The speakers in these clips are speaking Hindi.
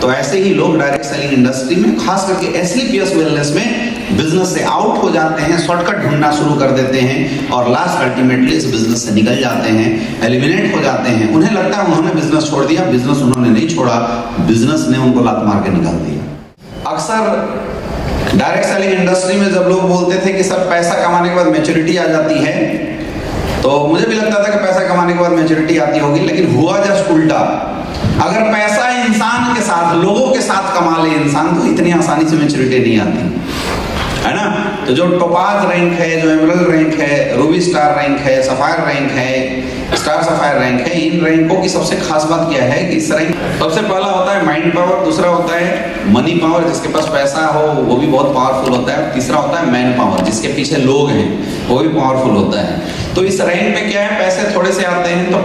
तो ऐसे ही लोग डायरेक्ट सेलिंग इंडस्ट्री में, खास करके एसलीपीएस वेलनेस में बिजनेस से आउट हो जाते हैं, शॉर्टकट ढूंढना शुरू कर देते हैं और लास्ट अल्टीमेटली इस बिजनेस से निकल जाते हैं, एलिमिनेट हो जाते हैं। उन्हें लगता है उन्होंने बिजनेस छोड़ दिया, बिजनेस उन्होंने नहीं छोड़ा, बिजनेस ने उनको लात मार के निकाल दिया। अक्सर डायरेक्ट सेलिंग इंडस्ट्री में जब लोग बोलते थे कि सर पैसा कमाने के बाद मैच्योरिटी आ जाती है, तो मुझे भी लगता था कि पैसा कमाने के बाद मैच्योरिटी आती होगी, लेकिन हुआ जस्ट उल्टा। अगर पैसा इंसान के साथ, लोगों के साथ कमा ले इंसान, तो इतनी आसानी से मैच्योरिटी नहीं आती, है ना। तो जो टोपाज रैंक है, जो एमरल्ड रैंक है, रूबी स्टार रैंक है, सफायर रैंक है, स्टार सफायर रैंक है, इन रैंकों की सबसे खास बात क्या है कि इस रैंक सबसे पहला होता है माइंड पावर, दूसरा होता है मनी पावर, जिसके पास पैसा हो वो भी बहुत पावरफुल होता है, तीसरा होता है मैन पावर, जिसके पीछे लोग हैं वो भी पावरफुल होता है। तो इस रैंक में क्या है, पैसे थोड़े से आते हैं तो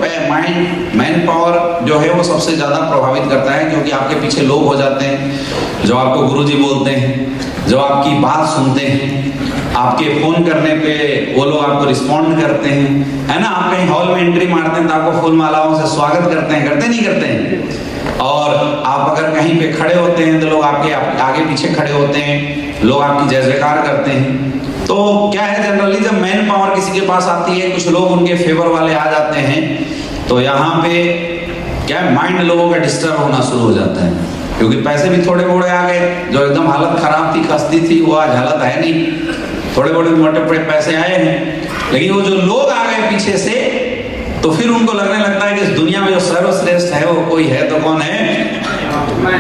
मैन पावर जो है वो सबसे ज्यादा प्रभावित करता है, क्योंकि आपके पीछे लोग हो जाते हैं जो आपको गुरुजी बोलते हैं, जो आपकी बात सुनते हैं, आपके फोन करने पे वो लोग आपको रिस्पॉन्ड करते हैं, है ना। आप कहीं हॉल में एंट्री मारते हैं तो आपको फूल मालाओं से स्वागत करते हैं, करते नहीं करते हैं। और आप अगर कहीं पे खड़े होते हैं तो लोग आपके आगे पीछे खड़े होते हैं, लोग आपकी जय जयकार करते हैं। तो क्या है, जनरली जब मैन पावर किसी के पास आती है, कुछ लोग उनके फेवर वाले आ जाते हैं, तो यहाँ पे क्या है, माइंड लोगों का डिस्टर्ब होना शुरू हो जाता है, क्योंकि पैसे भी थोड़े मोड़े आ गए। जो एकदम हालत खराब थी, खस्ती थी, वो आज हालत है नहीं, थोड़े बड़े मोटे बड़े पैसे आए हैं। लेकिन वो जो लोग आ गए पीछे से, तो फिर उनको लगने लगता है कि इस दुनिया में जो सर्वश्रेष्ठ है वो कोई है तो कौन है,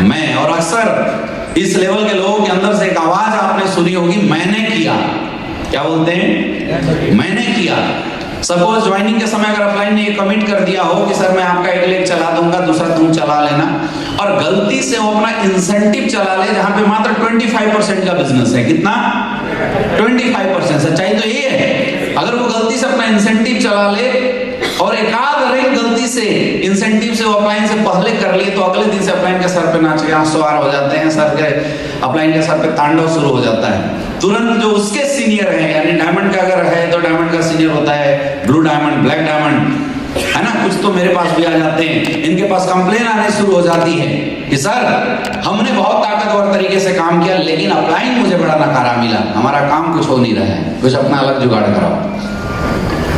मैं। और अक्सर इस लेवल के लोगों के अंदर से एक आवाज आपने सुनी होगी, मैंने किया। क्या बोलते हैं, मैंने किया। सपोज ज्वाइनिंग के समय अगर अपलाइन ने कमिट कर दिया हो कि सर मैं आपका एक लेग चला दूंगा, दूसरा तुम चला लेना, और गलती से वो अपना इंसेंटिव चला ले जहां पे मात्र 25% का बिजनेस है। कितना? 25%। सच्चाई तो ये है, अगर वो गलती से अपना इंसेंटिव चला ले और एक आध रैंक गलती से इंसेंटिव से वो अपलाइन से पहले कर लिए, तो अगले दिन से अपलाइन के सर पे नाच के सवार हो जाते हैं, सर के अपलाइन के सर पे तांडव शुरू हो जाता है। तुरंत जो उसके सीनियर है, यानी डायमंड का अगर है तो डायमंड का सीनियर होता है ब्लू डायमंड, ब्लैक डायमंड, है ना, कुछ तो मेरे पास भी आ जाते हैं। इनके पास कंप्लेन आने शुरू हो जाती है कि सर हमने बहुत ताकतवर तरीके से काम किया, लेकिन अपलाइन मुझे बड़ा नकारा मिला, हमारा काम कुछ हो नहीं रहा है, कुछ अपना अलग जुगाड़ कराओ।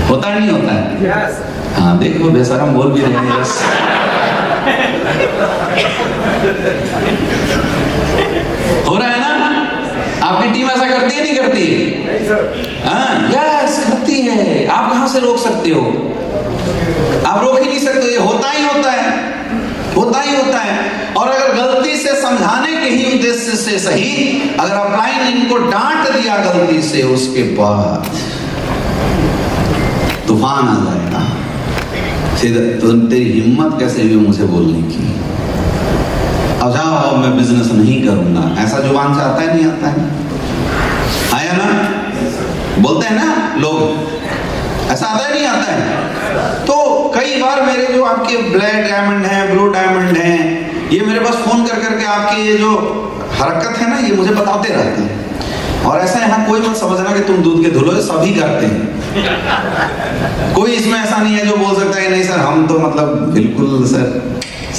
होता नहीं होता है? yes. हाँ देखो, बेशरम बोल भी रहे हैं। यस हो रहा है ना? आपकी टीम ऐसा करती है नहीं करती है? हाँ यस करती है। आप कहां से रोक सकते हो? आप रोक ही नहीं सकते, ये होता ही होता है, होता ही होता है। और अगर गलती से समझाने के ही उद्देश्य से सही, अगर अपलाइन इनको डांट दिया गलती से, उसके बाद तूफान आ जाएगा। तो तेरी हिम्मत कैसे हुई मुझे बोलने की? अब जाओ मैं बिजनेस नहीं करूंगा, ऐसा जुबान से आता है नहीं आता है? आया ना? बोलते हैं ना लोग, ऐसा आता है नहीं आता है? तो कई बार मेरे जो आपके ब्लैक डायमंड है, ब्लू डायमंड है, ये मेरे पास फोन कर करके आपकी ये जो हरकत है ना, ये मुझे बताते रहते हैं। और ऐसा यहाँ कोई मत समझना कि तुम दूध के धुलो, सभी करते हैं। कोई इसमें ऐसा नहीं है जो बोल सकता है नहीं सर हम तो मतलब बिल्कुल सर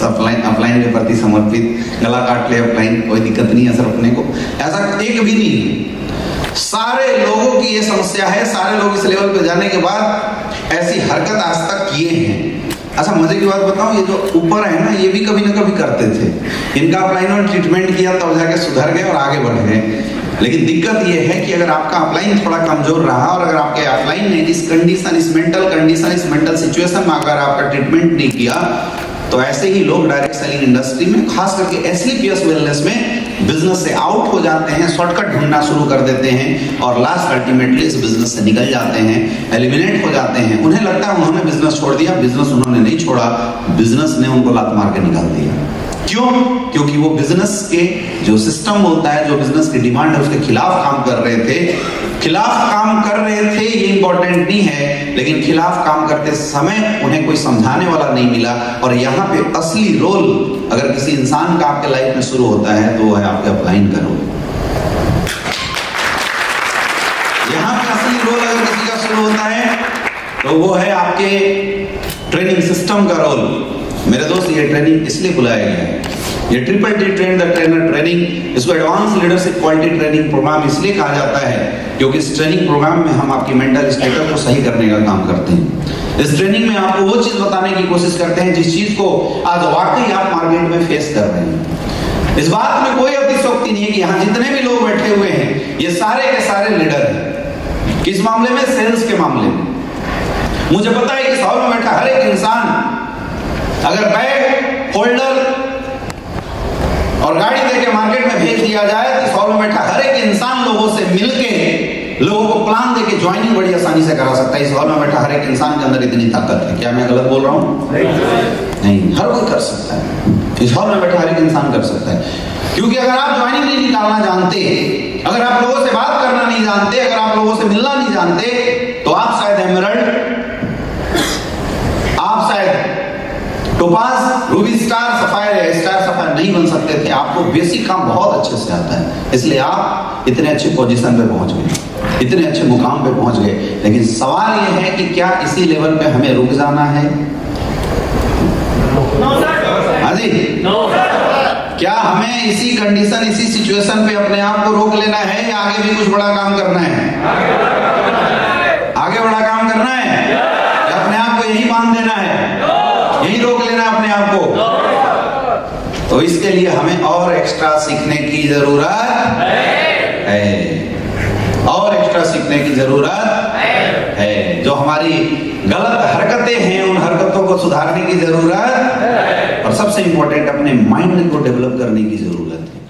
अपलाइन के प्रति समर्पित, गला काट ले अपलाइन, कोई दिक्कत नहीं है सर अपने को, ऐसा एक भी नहीं है। सारे लोगों की ये समस्या है, सारे लोग इस लेवल पे जाने के बाद ऐसी हरकत आज तक किए हैं। अच्छा मजे की बात बताऊं, ये जो ऊपर है ना, ये भी कभी ना कभी करते थे। इनका अपलाइन में ट्रीटमेंट किया तब जाके सुधर गए और आगे बढ़ गए। लेकिन दिक्कत ये है कि अगर आपका अपलाइन थोड़ा कमजोर रहा और अगर आपके अपलाइन ने इस कंडीशन, इस मेंटल कंडीशन, इस मेंटल सिचुएशन में अगर आपका ट्रीटमेंट नहीं किया, तो ऐसे ही लोग डायरेक्ट सेलिंग इंडस्ट्री में, खास करके एसलीपीएस वेलनेस में बिजनेस से आउट हो जाते हैं, शॉर्टकट ढूंढना शुरू कर देते हैं और लास्ट अल्टीमेटली इस बिजनेस से निकल जाते हैं, एलिमिनेट हो जाते हैं। उन्हें लगता है उन्होंने बिजनेस छोड़ दिया, बिजनेस उन्होंने नहीं छोड़ा, बिजनेस ने उनको लात मार के निकाल दिया। क्यों? क्योंकि वो बिजनेस के जो सिस्टम होता है, जो बिजनेस की डिमांड है, उसके खिलाफ काम कर रहे थे। खिलाफ काम कर रहे थे ये इंपॉर्टेंट नहीं है, लेकिन खिलाफ काम करते समय उन्हें कोई समझाने वाला नहीं मिला। और यहाँ पे असली रोल अगर किसी इंसान का आपके लाइफ में शुरू होता है तो वो है आपके अपलाइन का रोल। यहाँ पे असली रोल अगर किसी का शुरू होता है तो वो है आपके ट्रेनिंग सिस्टम का रोल। मेरे दोस्त, ये ट्रेनिंग इसलिए बुलाया गया है, ये triple T train the trainer training, इसको advance leadership quality training programme इसलिए कहा जाता है क्योंकि इस ट्रेनिंग प्रोग्राम में हम आपकी मेंटल स्टेटस को सही करने का काम करते हैं। इस ट्रेनिंग में आपको वो चीज बताने की कोशिश करते हैं जिस चीज को आज वाकई आप मार्केट में फेस कर रहे हैं। इस बात में कोई अतिशयोक्ति नहीं है कि यहाँ जितने भी लोग बैठे हुए हैं ये सारे के सारे लीडर हैं। किस मामले में? सेल्स के मामले में। मुझे पता है कि इस हॉल में बैठा हर एक इंसान अगर बैग होल्डर और गाड़ी देके मार्केट में भेज दिया जाए तो इस हॉल में बैठा हर एक इंसान लोगों से मिलके लोगों को प्लान देके ज्वाइनिंग बड़ी आसानी से करा सकता है। इस हॉल में बैठा हर एक इंसान के अंदर इतनी ताकत है। क्या मैं गलत बोल रहा हूँ? नहीं, हर कोई कर सकता है। इस हॉल में बैठा हर एक इंसान कर सकता है, क्योंकि अगर आप ज्वाइनिंग नहीं निकालना जानते, अगर आप लोगों से बात करना नहीं जानते, अगर आप लोगों से मिलना नहीं जानते, तो आप शायद एमरल्ड, आप शायद topaz, Ruby star, sapphire, star sapphire नहीं बन सकते थे। आपको बेसिक काम बहुत अच्छे से आता है, इसलिए आप इतने अच्छे पोजीशन पे पहुंच गए, इतने अच्छे मुकाम पे पहुंच गए। लेकिन सवाल यह है कि क्या इसी लेवल पे हमें रुक जाना है? हाँ जी, क्या हमें इसी कंडीशन, इसी सिचुएशन पे अपने आप को रोक लेना है या आगे भी कुछ बड़ा काम करना है? आगे बड़ा काम करना है या अपने आप को यही बांध देना है, यही रोक लेना है अपने आप को? तो इसके लिए हमें और एक्स्ट्रा सीखने की जरूरत है, और एक्स्ट्रा सीखने की जरूरत है। जो हमारी गलत हरकतें हैं उन हरकतों को सुधारने की जरूरत, और सबसे इंपॉर्टेंट अपने माइंड को डेवलप करने की जरूरत है।